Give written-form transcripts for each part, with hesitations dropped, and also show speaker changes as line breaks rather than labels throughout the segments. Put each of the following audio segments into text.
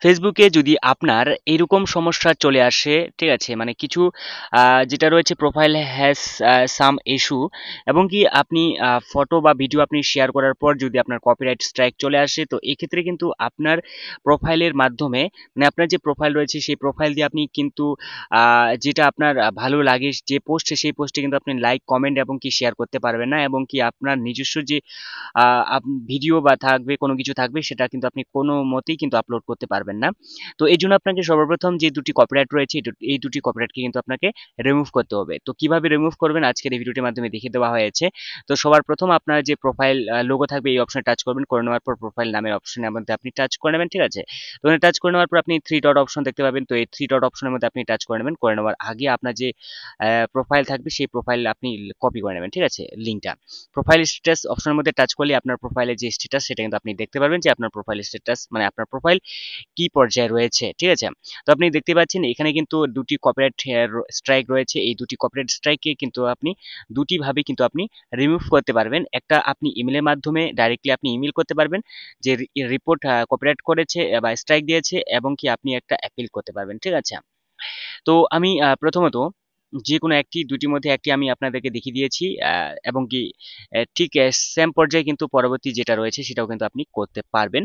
ফেসবুকে যদি আপনার এরকম সমস্যা চলে আসে, ঠিক আছে? মানে কিছু যেটা রয়েছে প্রোফাইল হ্যাজ সাম ইস্যু, এবং কি আপনি ফটো বা ভিডিও আপনি শেয়ার করার পর যদি আপনার কপিরাইট স্ট্রাইক চলে আসে, তো এক্ষেত্রে কিন্তু আপনার প্রোফাইলের মাধ্যমে, মানে আপনার যে প্রোফাইল রয়েছে সেই প্রোফাইল দিয়ে আপনি কিন্তু যেটা আপনার ভালো লাগে যে পোস্টে, সেই পোস্টে কিন্তু আপনি লাইক, কমেন্ট এবং কি শেয়ার করতে পারবেন না, এবং কি আপনার নিজস্ব যে ভিডিও বা থাকবে, কোনো কিছু থাকবে, সেটা কিন্তু আপনি কোনো মতেই কিন্তু আপলোড করতে পারবেন না। তো এই জন্য আপনাকে সর্বপ্রথম যে দুটি কপিরাইট রয়েছে, এই দুটি কপিরাইটকে কিন্তু আপনাকে রিমুভ করতে হবে। তো কিভাবে রিমুভ করবেন আজকের এই ভিডিওটির মাধ্যমে দেখিয়ে দেওয়া হয়েছে। তো সবার প্রথম আপনার যে প্রোফাইল লোগো থাকবে এই অপশনে টাচ করবেন, করে নেওয়ার পর প্রোফাইল নামের অপশনের মধ্যে আপনি টাচ করে নেবেন, ঠিক আছে? তো এখানে টাচ করে নেওয়ার পর আপনি থ্রি ডট অপশন দেখতে পাবেন। তো এই থ্রি ডট অপশনের মধ্যে আপনি টাচ করে নেবেন, করে নেওয়ার আগে আপনার যে প্রোফাইল থাকবে সেই প্রোফাইল আপনি কপি করে নেবেন, ঠিক আছে? লিঙ্কটা প্রোফাইল স্ট্যাটাস অপশনের মধ্যে টাচ করলে আপনার প্রোফাইলের যে স্ট্যাটাস সেটা কিন্তু আপনি দেখতে পারবেন, যে আপনার প্রোফাইল স্ট্যাটাস মানে আপনার প্রোফাইল কি পর্যায়ে রয়েছে, ঠিক আছে? তো আপনি দেখতে পাচ্ছেন এখানে কিন্তু দুটি কপিরাইট স্ট্রাইক রয়েছে। এই দুটি কপিরাইট স্ট্রাইককে কিন্তু আপনি দুটি ভাবে কিন্তু আপনি রিমুভ করতে পারবেন। একটা আপনি ইমেলের মাধ্যমে ডাইরেক্টলি আপনি ইমেল করতে পারবেন যে রিপোর্ট কপিরাইট করেছে বা স্ট্রাইক দিয়েছে, এবং কি আপনি একটা অ্যাপিল করতে পারবেন, ঠিক আছে? তো আমি প্রথমত যেকোনো একটি দুটির মধ্যে একটি আমি আপনাদেরকে দেখিয়ে দিয়েছি, এবং কি ঠিক সেম পর্যায়ে কিন্তু পরবর্তী যেটা রয়েছে সেটাও কিন্তু আপনি করতে পারবেন।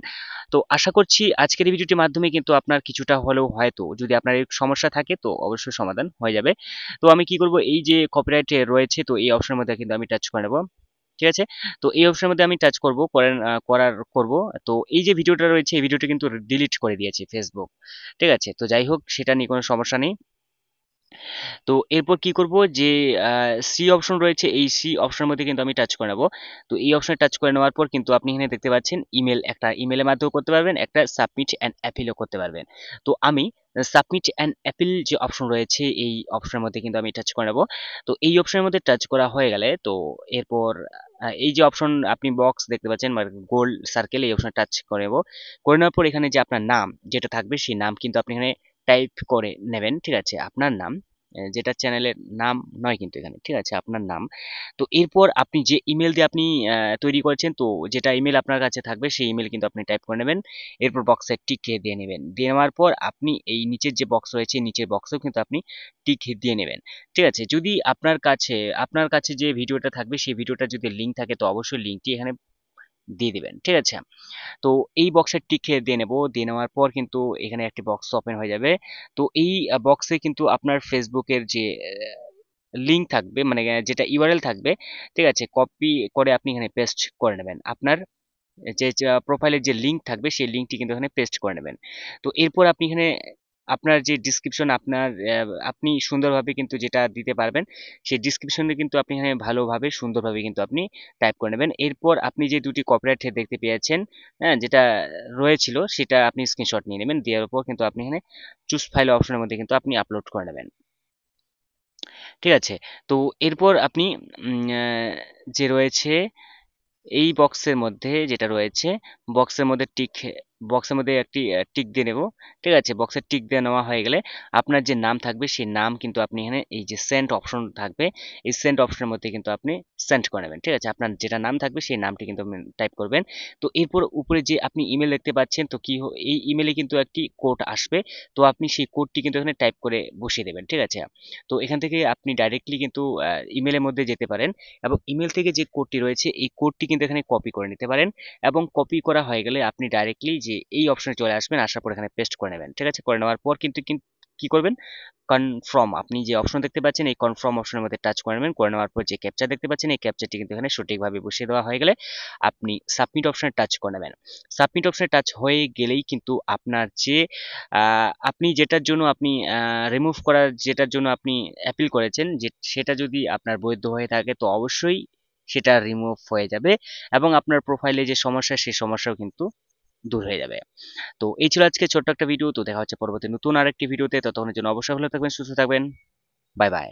তো আশা করছি আজকের এই ভিডিওটির মাধ্যমে কিন্তু আপনার কিছুটা হলেও, হয়তো যদি আপনার এই সমস্যা থাকে তো অবশ্যই সমাধান হয়ে যাবে। তো আমি কি করব, এই যে কপিরাইট রয়েছে তো এই অপশনের মধ্যে কিন্তু আমি টাচ করে নেব, ঠিক আছে? তো এই অপশনের মধ্যে আমি টাচ করব, করব। তো এই যে ভিডিওটা রয়েছে এই ভিডিওটা কিন্তু ডিলিট করে দিয়েছে ফেসবুক, ঠিক আছে? তো যাই হোক, সেটা নিয়ে কোনো সমস্যা নেই। তো এরপর কি করব, যে সি অপশন রয়েছে এই সি অপশনের মধ্যে কিন্তু আমি টাচ করে নেব। তো এই অপশনে টাচ করে নেওয়ার পর কিন্তু আপনি এখানে দেখতে পাচ্ছেন ইমেল, একটা ইমেলের মাধ্যমেও করতে পারবেন, একটা সাবমিট অ্যান্ড অ্যাপিলও করতে পারবেন। তো আমি সাবমিট অ্যান্ড অ্যাপিল যে অপশন রয়েছে এই অপশনের মধ্যে কিন্তু আমি টাচ করে নেব। তো এই অপশনের মধ্যে টাচ করা হয়ে গেলে তো এরপর এই যে অপশন আপনি বক্স দেখতে পাচ্ছেন মানে গোল সার্কেল, এই অপশনে টাচ করে নেব। করে নেওয়ার পর এখানে যে আপনার নাম যেটা থাকবে সেই নাম কিন্তু আপনি এখানে টাইপ করে নেবেন, ঠিক আছে? আপনার নাম, যেটা চ্যানেলের নাম নয় কিন্তু এখানে, ঠিক আছে? আপনার নাম। তো এরপর আপনি যে ইমেল দিয়ে আপনি তৈরি করেছেন, তো যেটা ইমেল আপনার কাছে থাকবে সেই ইমেল কিন্তু আপনি টাইপ করে নেবেন। এরপর বক্সে টিক দিয়ে নেবেন, দিয়ে নেওয়ার পর আপনি এই নিচের যে বক্স রয়েছে নিচের বক্সেও কিন্তু আপনি টিক দিয়ে নেবেন, ঠিক আছে? যদি আপনার কাছে যে ভিডিওটা থাকবে সেই ভিডিওটা যদি লিঙ্ক থাকে তো অবশ্যই লিঙ্কটি এখানে দিয়ে দিবেন, ঠিক আছে? তো এই বক্সের টিক দিয়ে নেব, দিয়ে নেওয়ার পর কিন্তু এখানে একটি বক্স ওপেন হয়ে যাবে। তো এই বক্সে কিন্তু আপনার ফেসবুকের যে লিঙ্ক থাকবে, মানে যেটা ইউআরএল থাকবে, ঠিক আছে? কপি করে আপনি এখানে পেস্ট করে নেবেন। আপনার যে প্রোফাইলের যে লিঙ্ক থাকবে সেই লিঙ্কটি কিন্তু এখানে পেস্ট করে নেবেন। তো এরপর আপনি এখানে আপনার যে ডিসক্রিপশন আপনি সুন্দরভাবে কিন্তু যেটা দিতে পারবেন সেই ডিসক্রিপশনে কিন্তু আপনি এখানে ভালোভাবে সুন্দরভাবে কিন্তু আপনি টাইপ করে নেবেন। এরপর আপনি যে দুটি কপিরাইট দেখতে পেয়েছেন, হ্যাঁ, যেটা রয়েছিল সেটা আপনি স্ক্রিনশট নিয়ে নেবেন, দেওয়ার পর কিন্তু আপনি এখানে চুজ ফাইল অপশনের মধ্যে কিন্তু আপনি আপলোড করে নেবেন, ঠিক আছে? তো এরপর আপনি যে রয়েছে এই বক্সের মধ্যে যেটা রয়েছে, বক্সের মধ্যে বক্সের মধ্যে একটি টিক দিয়ে নেব, ঠিক আছে? বক্সের টিক দিয়ে নেওয়া হয়ে গেলে আপনার যে নাম থাকবে সেই নাম কিন্তু আপনি এখানে এই যে সেন্ড অপশন থাকবে এই সেন্ড অপশনের মধ্যে কিন্তু আপনি সেন্ড করে নেবেন, ঠিক আছে? আপনার যেটা নাম থাকবে সেই নামটি কিন্তু আপনি টাইপ করবেন। তো এরপর উপরে যে আপনি ইমেল দেখতে পাচ্ছেন, তো এই ইমেলে কিন্তু একটি কোড আসবে। তো আপনি সেই কোডটি কিন্তু এখানে টাইপ করে বসিয়ে দেবেন, ঠিক আছে? তো এখান থেকে আপনি ডাইরেক্টলি কিন্তু ইমেলের মধ্যে যেতে পারেন, এবং ইমেল থেকে যে কোডটি রয়েছে এই কোডটি কিন্তু এখানে কপি করে নিতে পারেন, এবং কপি করা হয়ে গেলে আপনি ডাইরেক্টলি যে এই অপশনে চলে আসবেন, আসার পর এখানে পেস্ট করে নেবেন, ঠিক আছে? করে নেওয়ার পর কিন্তু কি করবেন, কনফার্ম, আপনি যে অপশন দেখতে পাচ্ছেন এই কনফার্ম অপশনের মধ্যে টাচ করে নেবেন। করে নেওয়ার পর যে ক্যাপচা দেখতে পাচ্ছেন এই ক্যাপচাটি কিন্তু এখানে সঠিকভাবে বসিয়ে দেওয়া হয়ে গেলে আপনি সাবমিট অপশনে টাচ করে নেবেন। সাবমিট অপশনে টাচ হয়ে গেলেই কিন্তু আপনার যে আপনি যেটার জন্য আপনি রিমুভ করার যেটার জন্য আপনি অ্যাপিল করেছেন, যে সেটা যদি আপনার বৈধ হয়ে থাকে তো অবশ্যই সেটা রিমুভ হয়ে যাবে, এবং আপনার প্রোফাইলে যে সমস্যা সেই সমস্যাও কিন্তু দূর হয়ে যাবে। তো এই ছিল আজকে ছোট্ট একটা ভিডিও। তো দেখা হচ্ছে পরবর্তী নতুন আরেকটি ভিডিওতে। ততক্ষণের জন্য অবশ্যই ভালো থাকবেন, সুস্থ থাকবেন। Bye bye.